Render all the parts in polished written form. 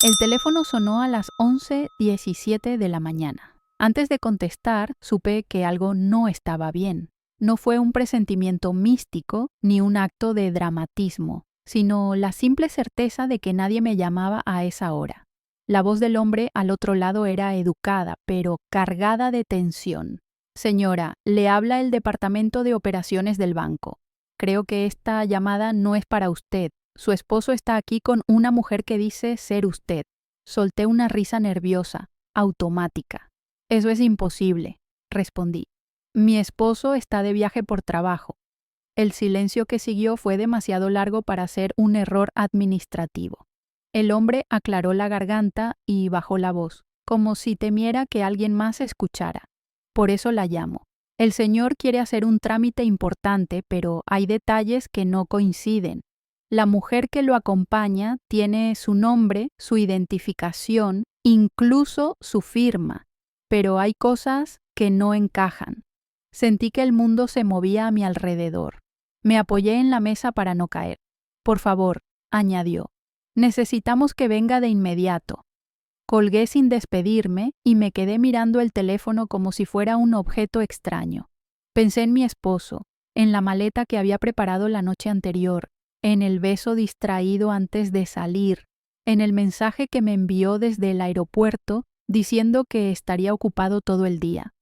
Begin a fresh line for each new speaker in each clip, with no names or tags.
El teléfono sonó a las 11:17 de la mañana. Antes de contestar, supe que algo no estaba bien. No fue un presentimiento místico ni un acto de dramatismo, sino la simple certeza de que nadie me llamaba a esa hora. La voz del hombre al otro lado era educada, pero cargada de tensión. Señora, le habla el departamento de operaciones del banco. Creo que esta llamada no es para usted. Su esposo está aquí con una mujer que dice ser usted. Solté una risa nerviosa, automática. Eso es imposible, respondí. Mi esposo está de viaje por trabajo. El silencio que siguió fue demasiado largo para ser un error administrativo. El hombre aclaró la garganta y bajó la voz, como si temiera que alguien más escuchara. Por eso la llamo. El señor quiere hacer un trámite importante, pero hay detalles que no coinciden. La mujer que lo acompaña tiene su nombre, su identificación, incluso su firma, pero hay cosas que no encajan. Sentí que el mundo se movía a mi alrededor. Me apoyé en la mesa para no caer. Por favor, añadió, necesitamos que venga de inmediato. Colgué sin despedirme y me quedé mirando el teléfono como si fuera un objeto extraño. Pensé en mi esposo, en la maleta que había preparado la noche anterior, en el beso distraído antes de salir, en el mensaje que me envió desde el aeropuerto diciendo que estaría ocupado todo el día.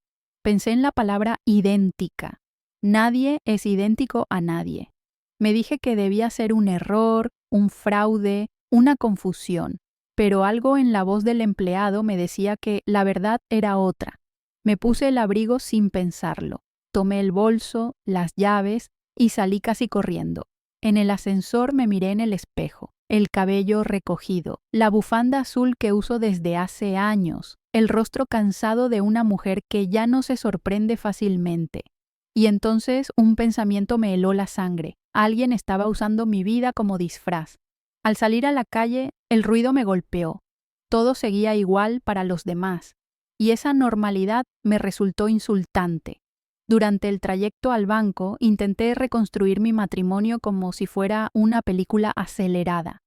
Pensé en la palabra idéntica. Nadie es idéntico a nadie. Me dije que debía ser un error, un fraude, una confusión, pero algo en la voz del empleado me decía que la verdad era otra. Me puse el abrigo sin pensarlo. Tomé el bolso, las llaves y salí casi corriendo. En el ascensor me miré en el espejo, el cabello recogido, la bufanda azul que uso desde hace años, el rostro cansado de una mujer que ya no se sorprende fácilmente. Y entonces un pensamiento me heló la sangre. Alguien estaba usando mi vida como disfraz. Al salir a la calle, el ruido me golpeó. Todo seguía igual para los demás, y esa normalidad me resultó insultante. Durante el trayecto al banco, intenté reconstruir mi matrimonio como si fuera una película acelerada.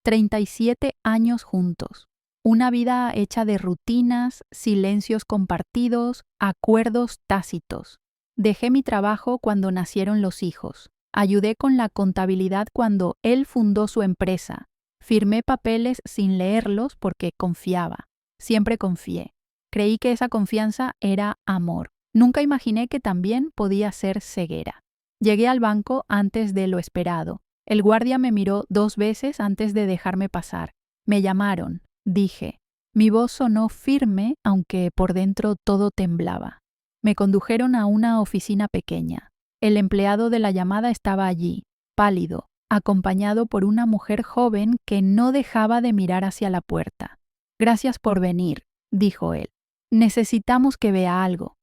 37 años juntos. Una vida hecha de rutinas, silencios compartidos, acuerdos tácitos. Dejé mi trabajo cuando nacieron los hijos. Ayudé con la contabilidad cuando él fundó su empresa. Firmé papeles sin leerlos porque confiaba. Siempre confié. Creí que esa confianza era amor. Nunca imaginé que también podía ser ceguera. Llegué al banco antes de lo esperado. El guardia me miró 2 veces antes de dejarme pasar. Me llamaron, dije. Mi voz sonó firme, aunque por dentro todo temblaba. Me condujeron a una oficina pequeña. El empleado de la llamada estaba allí, pálido, acompañado por una mujer joven que no dejaba de mirar hacia la puerta. Gracias por venir, dijo él. Necesitamos que vea algo.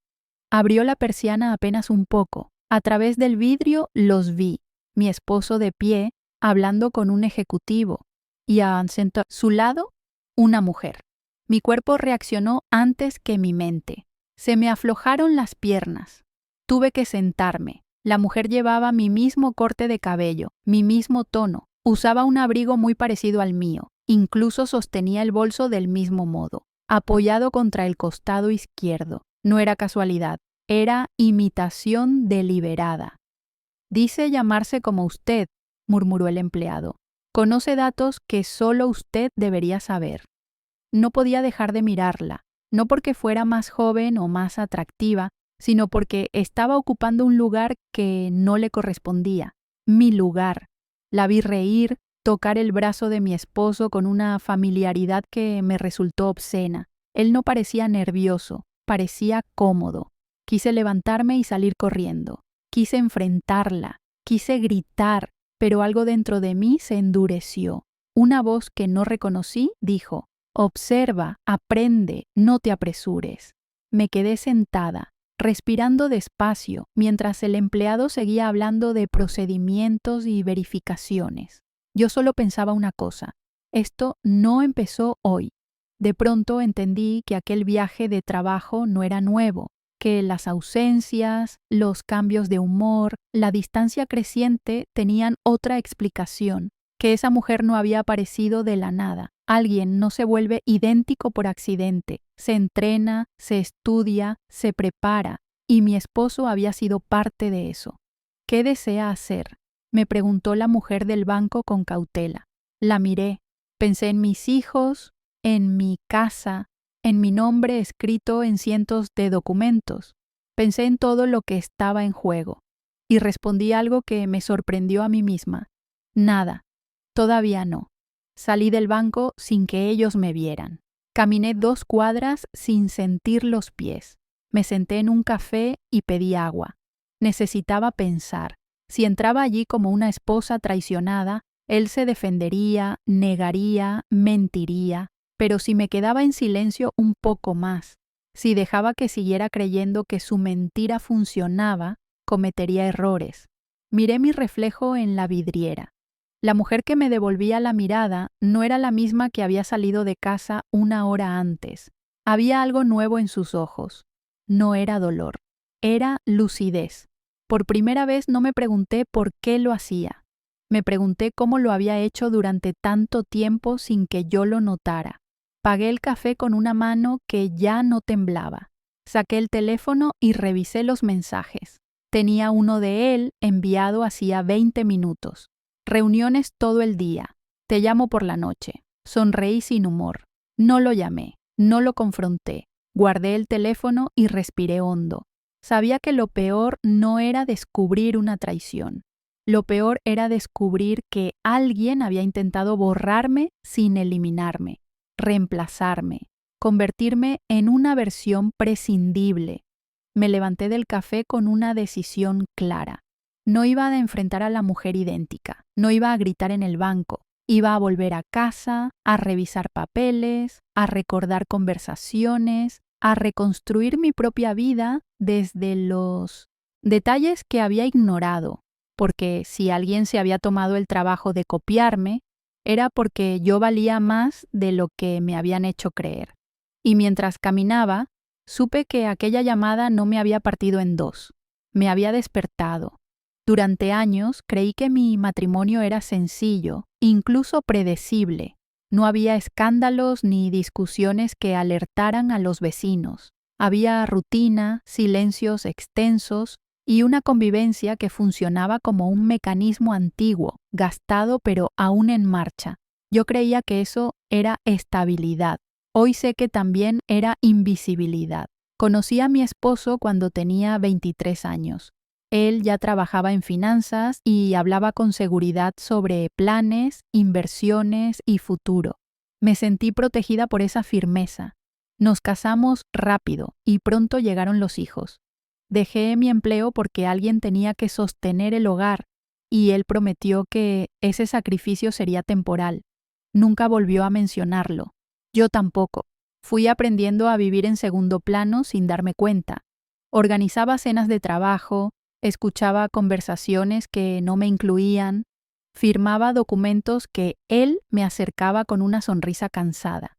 Abrió la persiana apenas un poco. A través del vidrio los vi. Mi esposo de pie, hablando con un ejecutivo, y a su lado, una mujer. Mi cuerpo reaccionó antes que mi mente. Se me aflojaron las piernas. Tuve que sentarme. La mujer llevaba mi mismo corte de cabello, mi mismo tono. Usaba un abrigo muy parecido al mío. Incluso sostenía el bolso del mismo modo, apoyado contra el costado izquierdo. No era casualidad, era imitación deliberada. Dice llamarse como usted, murmuró el empleado. Conoce datos que solo usted debería saber. No podía dejar de mirarla, no porque fuera más joven o más atractiva, sino porque estaba ocupando un lugar que no le correspondía. Mi lugar. La vi reír, tocar el brazo de mi esposo con una familiaridad que me resultó obscena. Él no parecía nervioso, parecía cómodo. Quise levantarme y salir corriendo. Quise enfrentarla, quise gritar, pero algo dentro de mí se endureció. Una voz que no reconocí dijo: observa, aprende, no te apresures. Me quedé sentada, respirando despacio, mientras el empleado seguía hablando de procedimientos y verificaciones. Yo solo pensaba una cosa: esto no empezó hoy. De pronto entendí que aquel viaje de trabajo no era nuevo, que las ausencias, los cambios de humor, la distancia creciente tenían otra explicación, que esa mujer no había aparecido de la nada, Alguien no se vuelve idéntico por accidente, se entrena, se estudia, se prepara, y mi esposo había sido parte de eso. ¿Qué desea hacer?, me preguntó la mujer del banco con cautela. La miré, pensé en mis hijos, en mi casa, en mi nombre escrito en cientos de documentos. Pensé en todo lo que estaba en juego, y respondí algo que me sorprendió a mí misma. Nada, todavía no. Salí del banco sin que ellos me vieran. Caminé 2 cuadras sin sentir los pies. Me senté en un café y pedí agua. Necesitaba pensar. Si entraba allí como una esposa traicionada, él se defendería, negaría, mentiría. Pero si me quedaba en silencio un poco más, si dejaba que siguiera creyendo que su mentira funcionaba, cometería errores. Miré mi reflejo en la vidriera. La mujer que me devolvía la mirada no era la misma que había salido de casa 1 hora antes. Había algo nuevo en sus ojos. No era dolor, era lucidez. Por primera vez no me pregunté por qué lo hacía. Me pregunté cómo lo había hecho durante tanto tiempo sin que yo lo notara. Pagué el café con una mano que ya no temblaba. Saqué el teléfono y revisé los mensajes. Tenía uno de él enviado hacía 20 minutos. Reuniones todo el día. Te llamo por la noche. Sonreí sin humor. No lo llamé, no lo confronté. Guardé el teléfono y respiré hondo. Sabía que lo peor no era descubrir una traición. Lo peor era descubrir que alguien había intentado borrarme sin eliminarme, reemplazarme, convertirme en una versión prescindible. Me levanté del café con una decisión clara. No iba a enfrentar a la mujer idéntica, no iba a gritar en el banco, iba a volver a casa, a revisar papeles, a recordar conversaciones, a reconstruir mi propia vida desde los detalles que había ignorado, porque si alguien se había tomado el trabajo de copiarme, era porque yo valía más de lo que me habían hecho creer. Y mientras caminaba, supe que aquella llamada no me había partido en 2, me había despertado. Durante años creí que mi matrimonio era sencillo, incluso predecible. No había escándalos ni discusiones que alertaran a los vecinos. Había rutina, silencios extensos y una convivencia que funcionaba como un mecanismo antiguo, gastado pero aún en marcha. Yo creía que eso era estabilidad. Hoy sé que también era invisibilidad. Conocí a mi esposo cuando tenía 23 años. Él ya trabajaba en finanzas y hablaba con seguridad sobre planes, inversiones y futuro. Me sentí protegida por esa firmeza. Nos casamos rápido y pronto llegaron los hijos. Dejé mi empleo porque alguien tenía que sostener el hogar y él prometió que ese sacrificio sería temporal. Nunca volvió a mencionarlo. Yo tampoco. Fui aprendiendo a vivir en segundo plano sin darme cuenta. Organizaba cenas de trabajo, escuchaba conversaciones que no me incluían, firmaba documentos que él me acercaba con una sonrisa cansada.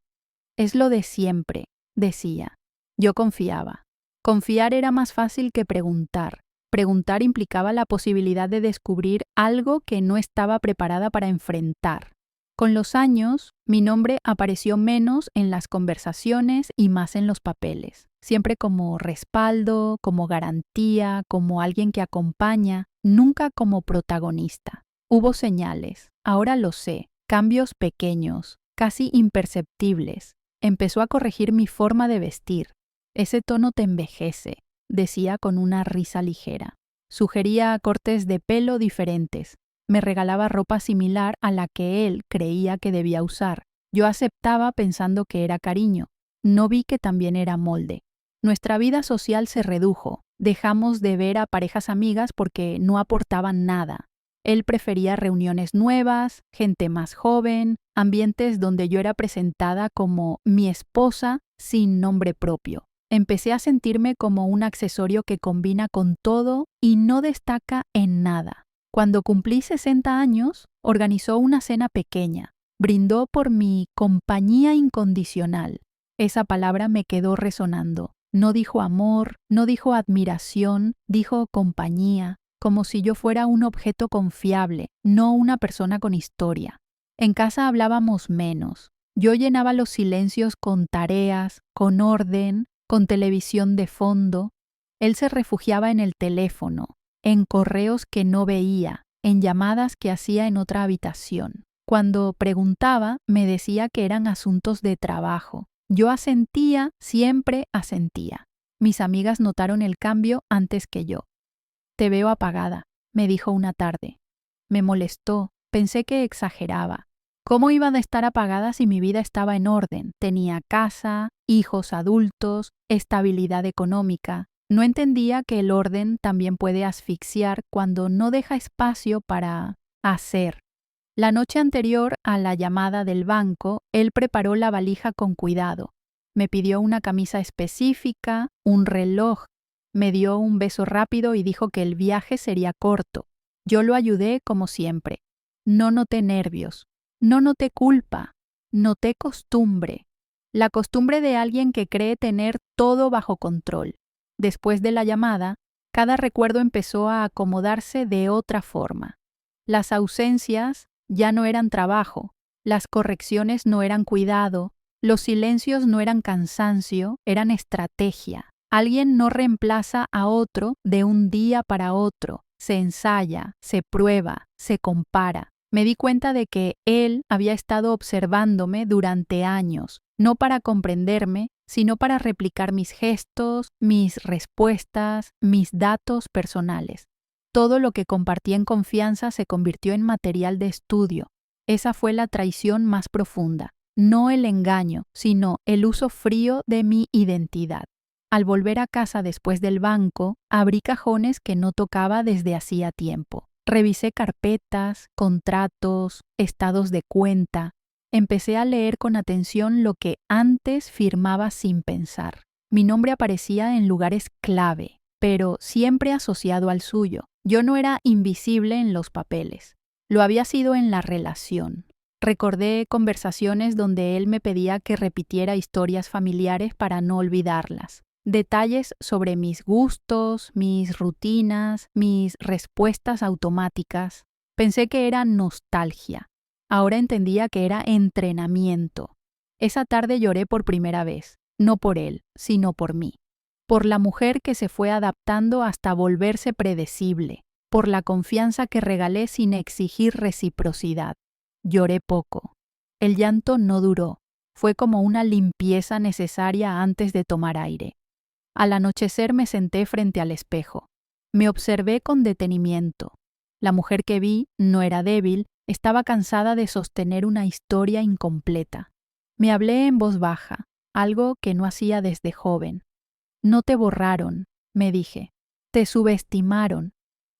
Es lo de siempre, decía. Yo confiaba. Confiar era más fácil que preguntar. Preguntar implicaba la posibilidad de descubrir algo que no estaba preparada para enfrentar. Con los años, mi nombre apareció menos en las conversaciones y más en los papeles. Siempre como respaldo, como garantía, como alguien que acompaña, nunca como protagonista. Hubo señales, ahora lo sé, cambios pequeños, casi imperceptibles. Empezó a corregir mi forma de vestir. Ese tono te envejece, decía con una risa ligera. Sugería cortes de pelo diferentes. Me regalaba ropa similar a la que él creía que debía usar. Yo aceptaba pensando que era cariño. No vi que también era molde. Nuestra vida social se redujo. Dejamos de ver a parejas amigas porque no aportaban nada. Él prefería reuniones nuevas, gente más joven, ambientes donde yo era presentada como mi esposa sin nombre propio. Empecé a sentirme como un accesorio que combina con todo y no destaca en nada. Cuando cumplí 60 años, organizó una cena pequeña. Brindó por mi compañía incondicional. Esa palabra me quedó resonando. No dijo amor, no dijo admiración, dijo compañía, como si yo fuera un objeto confiable, no una persona con historia. En casa hablábamos menos. Yo llenaba los silencios con tareas, con orden, con televisión de fondo. Él se refugiaba en el teléfono, en correos que no veía, en llamadas que hacía en otra habitación. Cuando preguntaba, me decía que eran asuntos de trabajo. Yo asentía, siempre asentía. Mis amigas notaron el cambio antes que yo. «Te veo apagada», me dijo una tarde. Me molestó, pensé que exageraba. ¿Cómo iba a estar apagada si mi vida estaba en orden? Tenía casa, hijos adultos, estabilidad económica. No entendía que el orden también puede asfixiar cuando no deja espacio para hacer. La noche anterior a la llamada del banco, él preparó la valija con cuidado. Me pidió una camisa específica, un reloj. Me dio un beso rápido y dijo que el viaje sería corto. Yo lo ayudé como siempre. No noté nervios, no noté culpa, noté costumbre. La costumbre de alguien que cree tener todo bajo control. Después de la llamada, cada recuerdo empezó a acomodarse de otra forma. Las ausencias ya no eran trabajo, las correcciones no eran cuidado, los silencios no eran cansancio, eran estrategia. Alguien no reemplaza a otro de un día para otro, se ensaya, se prueba, se compara. Me di cuenta de que él había estado observándome durante años, no para comprenderme, sino para replicar mis gestos, mis respuestas, mis datos personales. Todo lo que compartí en confianza se convirtió en material de estudio. Esa fue la traición más profunda, no el engaño, sino el uso frío de mi identidad. Al volver a casa después del banco, abrí cajones que no tocaba desde hacía tiempo. Revisé carpetas, contratos, estados de cuenta. Empecé a leer con atención lo que antes firmaba sin pensar. Mi nombre aparecía en lugares clave, pero siempre asociado al suyo. Yo no era invisible en los papeles. Lo había sido en la relación. Recordé conversaciones donde él me pedía que repitiera historias familiares para no olvidarlas. Detalles sobre mis gustos, mis rutinas, mis respuestas automáticas. Pensé que era nostalgia. Ahora entendía que era entrenamiento. Esa tarde lloré por primera vez, no por él, sino por mí. Por la mujer que se fue adaptando hasta volverse predecible, por la confianza que regalé sin exigir reciprocidad. Lloré poco. El llanto no duró. Fue como una limpieza necesaria antes de tomar aire. Al anochecer me senté frente al espejo. Me observé con detenimiento. La mujer que vi no era débil, estaba cansada de sostener una historia incompleta. Me hablé en voz baja, algo que no hacía desde joven. «No te borraron», me dije. «Te subestimaron».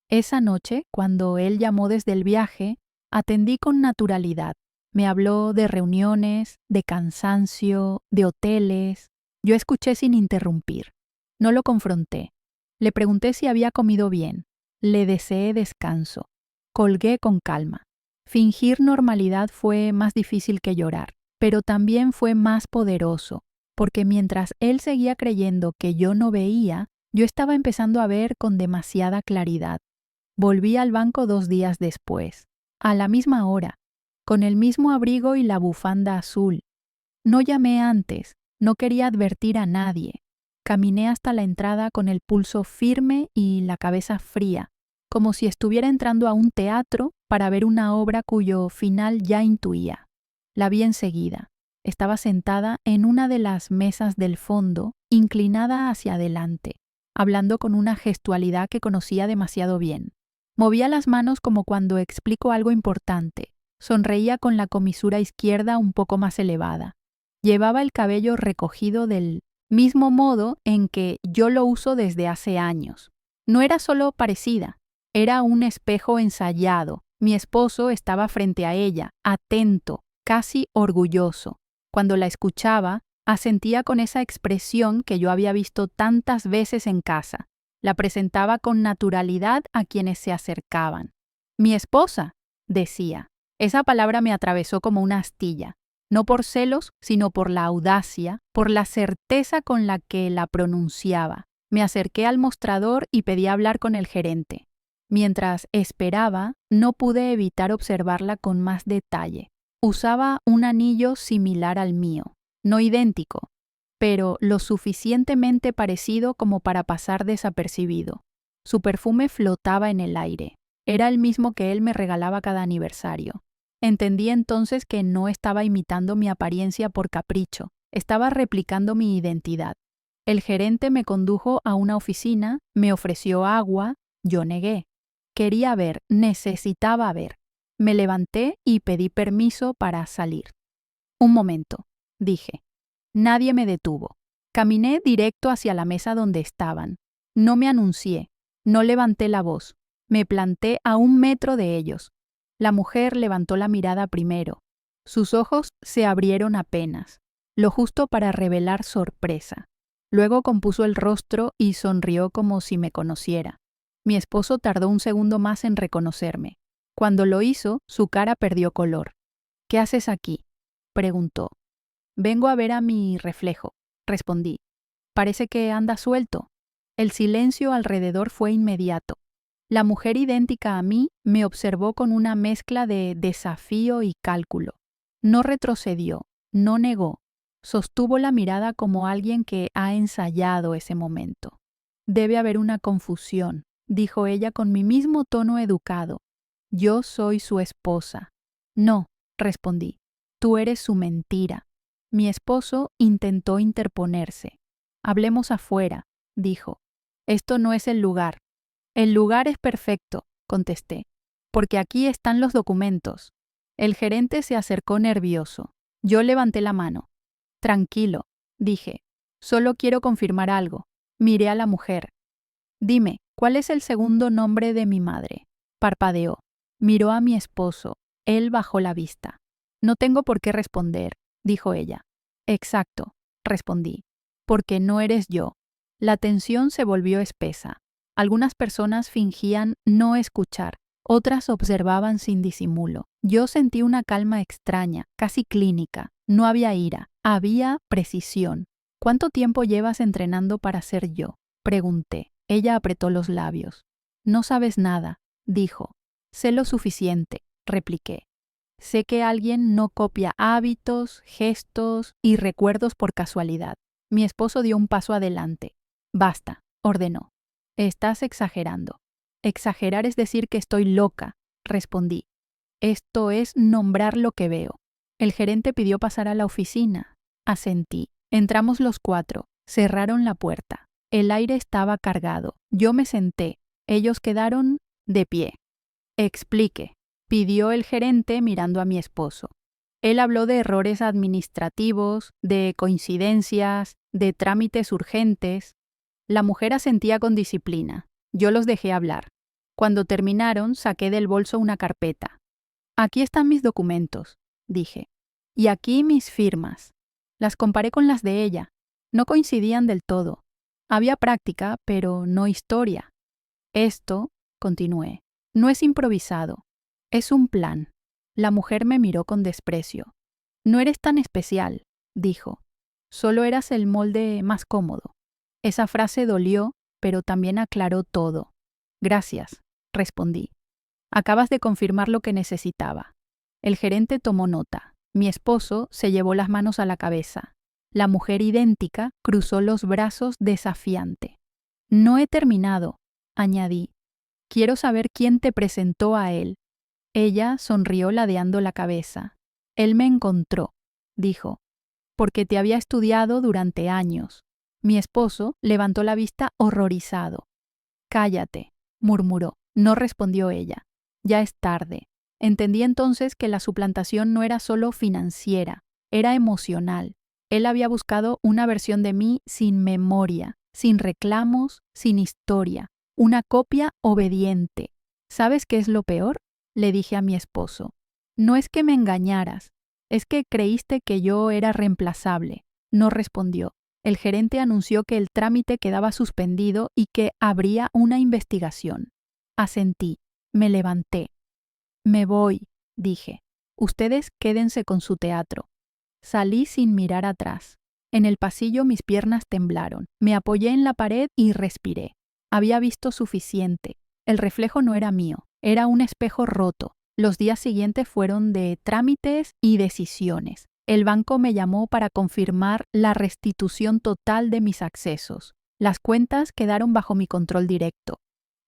Esa noche, cuando él llamó desde el viaje, atendí con naturalidad. Me habló de reuniones, de cansancio, de hoteles. Yo escuché sin interrumpir. No lo confronté. Le pregunté si había comido bien. Le deseé descanso. Colgué con calma. Fingir normalidad fue más difícil que llorar, pero también fue más poderoso, porque mientras él seguía creyendo que yo no veía, yo estaba empezando a ver con demasiada claridad. Volví al banco 2 días después, a la misma hora, con el mismo abrigo y la bufanda azul. No llamé antes, no quería advertir a nadie. Caminé hasta la entrada con el pulso firme y la cabeza fría, como si estuviera entrando a un teatro para ver una obra cuyo final ya intuía. La vi enseguida. Estaba sentada en una de las mesas del fondo, inclinada hacia adelante, hablando con una gestualidad que conocía demasiado bien. Movía las manos como cuando explico algo importante. Sonreía con la comisura izquierda un poco más elevada. Llevaba el cabello recogido del mismo modo en que yo lo uso desde hace años. No era solo parecida, era un espejo ensayado. Mi esposo estaba frente a ella, atento, casi orgulloso. Cuando la escuchaba, asentía con esa expresión que yo había visto tantas veces en casa. La presentaba con naturalidad a quienes se acercaban. «Mi esposa», decía. Esa palabra me atravesó como una astilla. No por celos, sino por la audacia, por la certeza con la que la pronunciaba. Me acerqué al mostrador y pedí hablar con el gerente. Mientras esperaba, no pude evitar observarla con más detalle. Usaba un anillo similar al mío, no idéntico, pero lo suficientemente parecido como para pasar desapercibido. Su perfume flotaba en el aire. Era el mismo que él me regalaba cada aniversario. Entendí entonces que no estaba imitando mi apariencia por capricho, estaba replicando mi identidad. El gerente me condujo a una oficina, me ofreció agua, yo negué. Quería ver, necesitaba ver. Me levanté y pedí permiso para salir. Un momento, dije. Nadie me detuvo. Caminé directo hacia la mesa donde estaban. No me anuncié, no levanté la voz. Me planté a 1 metro de ellos. La mujer levantó la mirada primero. Sus ojos se abrieron apenas, lo justo para revelar sorpresa. Luego compuso el rostro y sonrió como si me conociera. Mi esposo tardó un segundo más en reconocerme. Cuando lo hizo, su cara perdió color. «¿Qué haces aquí?», preguntó. «Vengo a ver a mi reflejo», respondí. «Parece que anda suelto». El silencio alrededor fue inmediato. La mujer idéntica a mí me observó con una mezcla de desafío y cálculo. No retrocedió, no negó. Sostuvo la mirada como alguien que ha ensayado ese momento. «Debe haber una confusión», dijo ella con mi mismo tono educado. «Yo soy su esposa». «No», respondí. «Tú eres su mentira». Mi esposo intentó interponerse. «Hablemos afuera», dijo. «Esto no es el lugar». «El lugar es perfecto», contesté, «porque aquí están los documentos». El gerente se acercó nervioso. Yo levanté la mano. «Tranquilo», dije. «Solo quiero confirmar algo». Miré a la mujer. «Dime, ¿cuál es el segundo nombre de mi madre?». Parpadeó. Miró a mi esposo. Él bajó la vista. «No tengo por qué responder», dijo ella. «Exacto», respondí. «Porque no eres yo». La tensión se volvió espesa. Algunas personas fingían no escuchar, otras observaban sin disimulo. Yo sentí una calma extraña, casi clínica. No había ira, había precisión. «¿Cuánto tiempo llevas entrenando para ser yo?», pregunté. Ella apretó los labios. «No sabes nada», dijo. «Sé lo suficiente», repliqué. «Sé que alguien no copia hábitos, gestos y recuerdos por casualidad». Mi esposo dio un paso adelante. «Basta», ordenó. «Estás exagerando». «Exagerar es decir que estoy loca», respondí. «Esto es nombrar lo que veo». El gerente pidió pasar a la oficina. Asentí. Entramos los 4. Cerraron la puerta. El aire estaba cargado. Yo me senté. Ellos quedaron de pie. «Explique», pidió el gerente mirando a mi esposo. Él habló de errores administrativos, de coincidencias, de trámites urgentes. La mujer asentía con disciplina. Yo los dejé hablar. Cuando terminaron, saqué del bolso una carpeta. «Aquí están mis documentos», dije. «Y aquí mis firmas». Las comparé con las de ella. No coincidían del todo. Había práctica, pero no historia. «Esto», continué, «no es improvisado. Es un plan». La mujer me miró con desprecio. «No eres tan especial», dijo. «Solo eras el molde más cómodo». Esa frase dolió, pero también aclaró todo. «Gracias», respondí. «Acabas de confirmar lo que necesitaba». El gerente tomó nota. Mi esposo se llevó las manos a la cabeza. La mujer idéntica cruzó los brazos desafiante. «No he terminado», añadí. «Quiero saber quién te presentó a él». Ella sonrió ladeando la cabeza. «Él me encontró», dijo, «porque te había estudiado durante años». Mi esposo levantó la vista horrorizado. «Cállate», murmuró. No respondió ella. «Ya es tarde». Entendí entonces que la suplantación no era solo financiera, era emocional. Él había buscado una versión de mí sin memoria, sin reclamos, sin historia, una copia obediente. ¿Sabes qué es lo peor?, le dije a mi esposo. «No es que me engañaras, es que creíste que yo era reemplazable». No respondió. El gerente anunció que el trámite quedaba suspendido y que habría una investigación. Asentí. Me levanté. «Me voy», dije. «Ustedes quédense con su teatro». Salí sin mirar atrás. En el pasillo mis piernas temblaron. Me apoyé en la pared y respiré. Había visto suficiente. El reflejo no era mío, era un espejo roto. Los días siguientes fueron de trámites y decisiones. El banco me llamó para confirmar la restitución total de mis accesos. Las cuentas quedaron bajo mi control directo.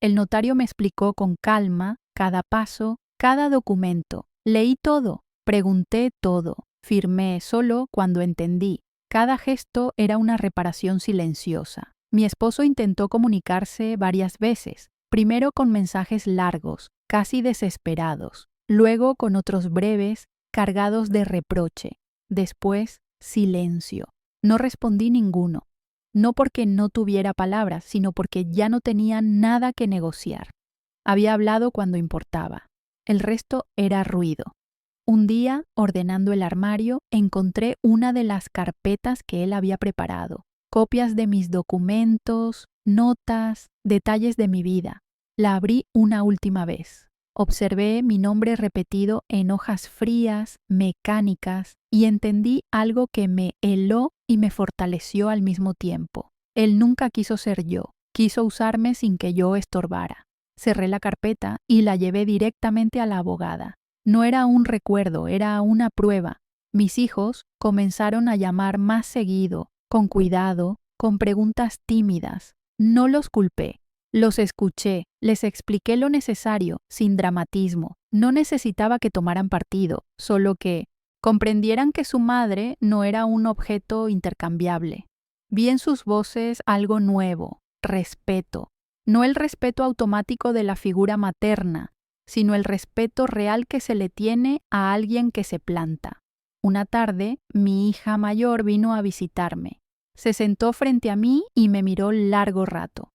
El notario me explicó con calma cada paso, cada documento. Leí todo, pregunté todo, firmé solo cuando entendí. Cada gesto era una reparación silenciosa. Mi esposo intentó comunicarse varias veces, primero con mensajes largos, casi desesperados, luego con otros breves, cargados de reproche. Después, silencio. No respondí ninguno. No porque no tuviera palabras, sino porque ya no tenía nada que negociar. Había hablado cuando importaba. El resto era ruido. Un día, ordenando el armario, encontré una de las carpetas que él había preparado. Copias de mis documentos, notas, detalles de mi vida. La abrí una última vez. Observé mi nombre repetido en hojas frías, mecánicas, y entendí algo que me heló y me fortaleció al mismo tiempo. Él nunca quiso ser yo, quiso usarme sin que yo estorbara. Cerré la carpeta y la llevé directamente a la abogada. No era un recuerdo, era una prueba. Mis hijos comenzaron a llamar más seguido, con cuidado, con preguntas tímidas. No los culpé. Los escuché, les expliqué lo necesario, sin dramatismo. No necesitaba que tomaran partido, solo que comprendieran que su madre no era un objeto intercambiable. Vi en sus voces algo nuevo, respeto. No el respeto automático de la figura materna, sino el respeto real que se le tiene a alguien que se planta. Una tarde, mi hija mayor vino a visitarme. Se sentó frente a mí y me miró largo rato.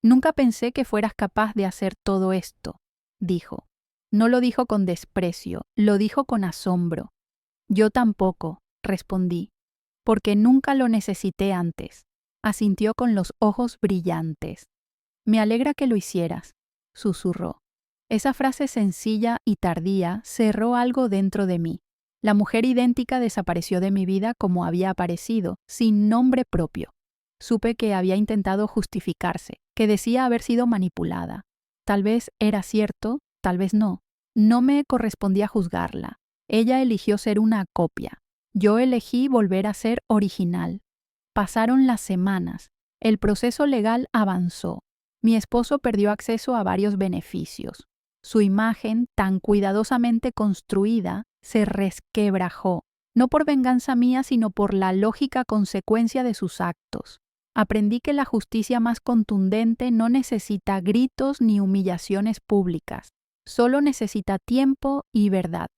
«Nunca pensé que fueras capaz de hacer todo esto», dijo. No lo dijo con desprecio, lo dijo con asombro. «Yo tampoco», respondí, «porque nunca lo necesité antes», asintió con los ojos brillantes. «Me alegra que lo hicieras», susurró. Esa frase sencilla y tardía cerró algo dentro de mí. La mujer idéntica desapareció de mi vida como había aparecido, sin nombre propio. Supe que había intentado justificarse, que decía haber sido manipulada. Tal vez era cierto, tal vez no. No me correspondía juzgarla. Ella eligió ser una copia. Yo elegí volver a ser original. Pasaron las semanas. El proceso legal avanzó. Mi esposo perdió acceso a varios beneficios. Su imagen, tan cuidadosamente construida, se resquebrajó, no por venganza mía, sino por la lógica consecuencia de sus actos. Aprendí que la justicia más contundente no necesita gritos ni humillaciones públicas, solo necesita tiempo y verdad.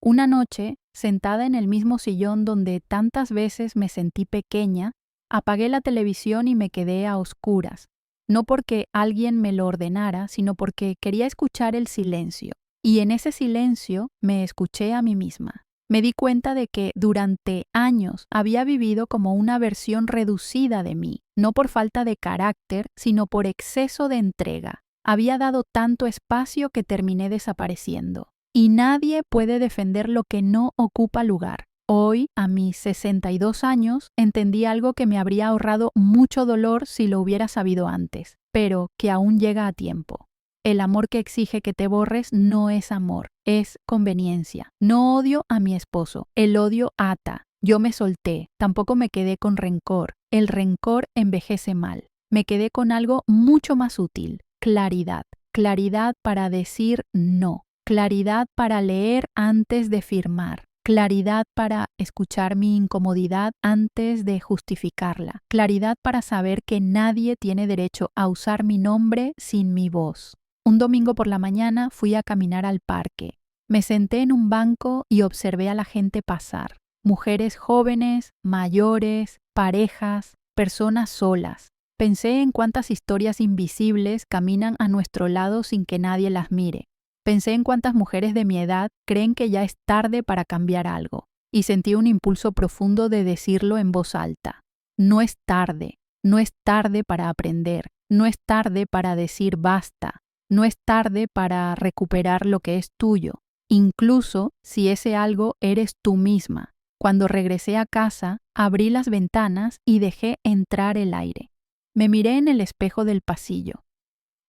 Una noche, sentada en el mismo sillón donde tantas veces me sentí pequeña, apagué la televisión y me quedé a oscuras, no porque alguien me lo ordenara, sino porque quería escuchar el silencio. Y en ese silencio me escuché a mí misma. Me di cuenta de que durante años había vivido como una versión reducida de mí, no por falta de carácter, sino por exceso de entrega. Había dado tanto espacio que terminé desapareciendo. Y nadie puede defender lo que no ocupa lugar. Hoy, a mis 62 años, entendí algo que me habría ahorrado mucho dolor si lo hubiera sabido antes, pero que aún llega a tiempo. El amor que exige que te borres no es amor, es conveniencia. No odio a mi esposo, el odio ata. Yo me solté, tampoco me quedé con rencor. El rencor envejece mal. Me quedé con algo mucho más útil, claridad. Claridad para decir no. Claridad para leer antes de firmar. Claridad para escuchar mi incomodidad antes de justificarla. Claridad para saber que nadie tiene derecho a usar mi nombre sin mi voz. Un domingo por la mañana fui a caminar al parque. Me senté en un banco y observé a la gente pasar. Mujeres jóvenes, mayores, parejas, personas solas. Pensé en cuántas historias invisibles caminan a nuestro lado sin que nadie las mire. Pensé en cuántas mujeres de mi edad creen que ya es tarde para cambiar algo. Y sentí un impulso profundo de decirlo en voz alta. No es tarde. No es tarde para aprender. No es tarde para decir basta. No es tarde para recuperar lo que es tuyo, incluso si ese algo eres tú misma. Cuando regresé a casa, abrí las ventanas y dejé entrar el aire. Me miré en el espejo del pasillo.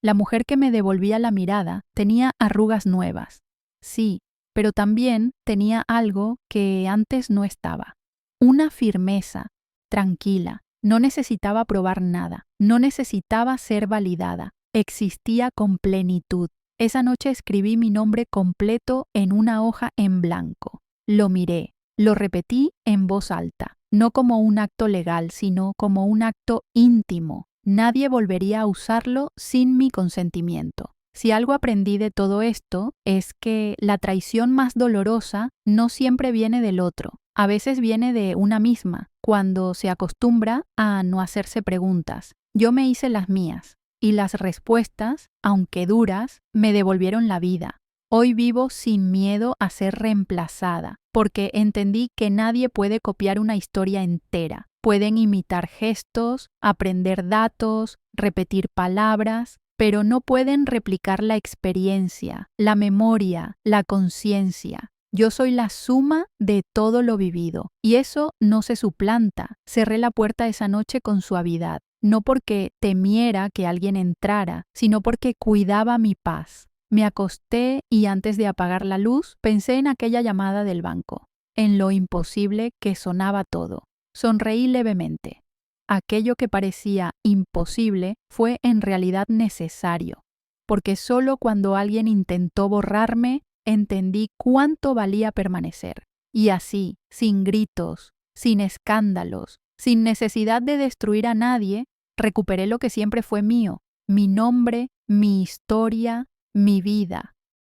La mujer que me devolvía la mirada tenía arrugas nuevas. sí, pero también tenía algo que antes no estaba. Una firmeza, tranquila. No necesitaba probar nada, no necesitaba ser validada. Existía con plenitud. Esa noche escribí mi nombre completo en una hoja en blanco. Lo miré, lo repetí en voz alta, no como un acto legal, sino como un acto íntimo. Nadie volvería a usarlo sin mi consentimiento. Si algo aprendí de todo esto es que la traición más dolorosa no siempre viene del otro, a veces viene de una misma, cuando se acostumbra a no hacerse preguntas. Yo me hice las mías, y las respuestas, aunque duras, me devolvieron la vida. Hoy vivo sin miedo a ser reemplazada, porque entendí que nadie puede copiar una historia entera. Pueden imitar gestos, aprender datos, repetir palabras, pero no pueden replicar la experiencia, la memoria, la conciencia. Yo soy la suma de todo lo vivido, y eso no se suplanta. Cerré la puerta esa noche con suavidad, no porque temiera que alguien entrara, sino porque cuidaba mi paz. Me acosté y antes de apagar la luz pensé en aquella llamada del banco, en lo imposible que sonaba todo. Sonreí levemente. Aquello que parecía imposible fue en realidad necesario, porque solo cuando alguien intentó borrarme, entendí cuánto valía permanecer. Y así, sin gritos, sin escándalos, sin necesidad de destruir a nadie, recuperé lo que siempre fue mío, mi nombre, mi historia, mi vida.